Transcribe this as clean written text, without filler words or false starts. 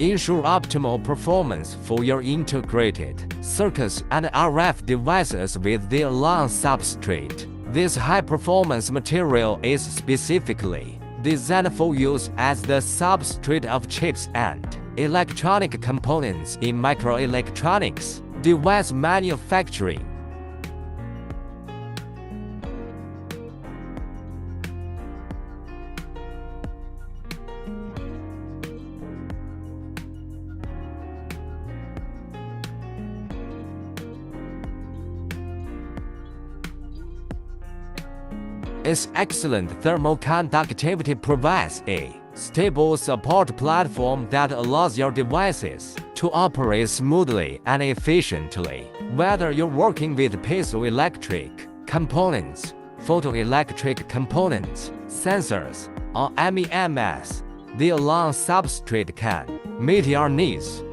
ensure optimal performance for your integrated circuits and RF devices with the AlN Substrate. This high-performance material is specifically designed for use as the substrate of chips and electronic components in microelectronics device manufacturing. Its excellent thermal conductivity provides a stable support platform that allows your devices to operate smoothly and efficiently. Whether you're working with piezoelectric components, photoelectric components, sensors, or MEMS, the AlN Substrate can meet your needs.